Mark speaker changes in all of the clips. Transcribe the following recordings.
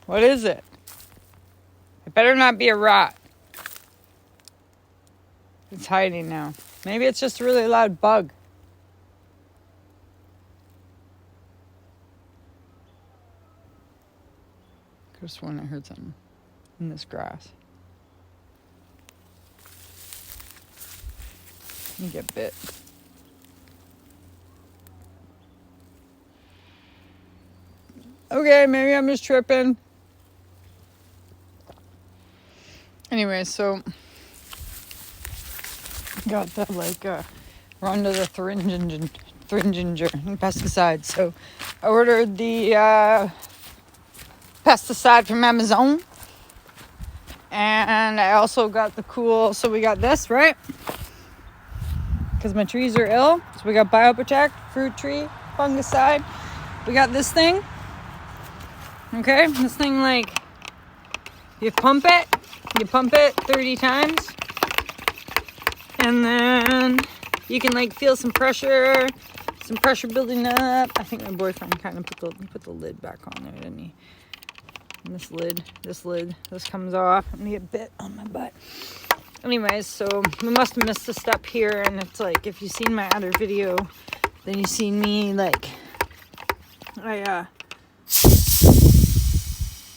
Speaker 1: What is it? It better not be a rat. It's hiding now. Maybe it's just a really loud bug. Could have sworn I heard something in this grass. You get bit. Okay, maybe I'm just tripping. Anyway, so got the we're under the Thuringia pesticide. So I ordered the pesticide from Amazon, and I also got the cool. So we got this, right? Because my trees are ill, so we got BioProtect fruit tree fungicide. We got this thing. Okay, this thing, like, you pump it 30 times, and then you can, like, feel some pressure building up. I think my boyfriend kind of put the lid back on there, didn't he? And this comes off. I'm gonna get bit on my butt. Anyways, so we must have missed a step here, and it's like, if you've seen my other video, then you've seen me, like,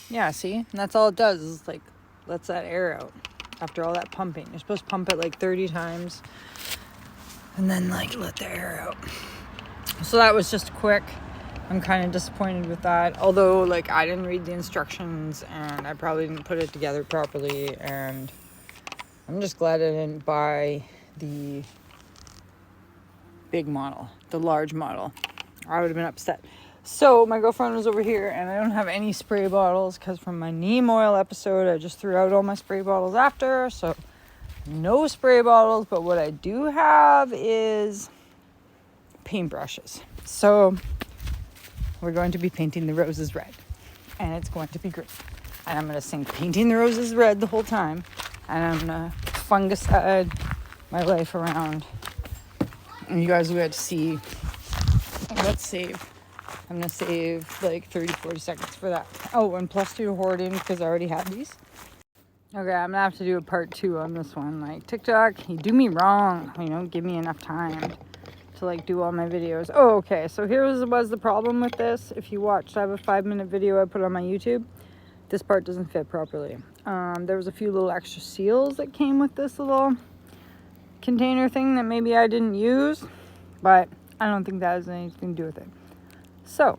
Speaker 1: yeah, see? And that's all it does, is, like, lets that air out after all that pumping. You're supposed to pump it, like, 30 times, and then, like, let the air out. So that was just quick. I'm kind of disappointed with that, although, like, I didn't read the instructions, and I probably didn't put it together properly, and I'm just glad I didn't buy the big model, the large model. I would have been upset. So my girlfriend was over here, and I don't have any spray bottles because from my neem oil episode, I just threw out all my spray bottles after. So no spray bottles, but what I do have is paintbrushes. So we're going to be painting the roses red, and it's going to be great. And I'm going to sing Painting the Roses Red the whole time, and I'm going to fungicide my life around. And you guys will get to see. Let's save. I'm going to save like 30-40 seconds for that. Oh, and plus 2 hoarding because I already have these. Okay, I'm going to have to do a part 2 on this one. Like, TikTok, you do me wrong. You don't give me enough time to, like, do all my videos. Oh, okay, so here was the problem with this. If you watched, I have a 5-minute video I put on my YouTube. This part doesn't fit properly. There was a few little extra seals that came with this little container thing that maybe I didn't use, but I don't think that has anything to do with it. So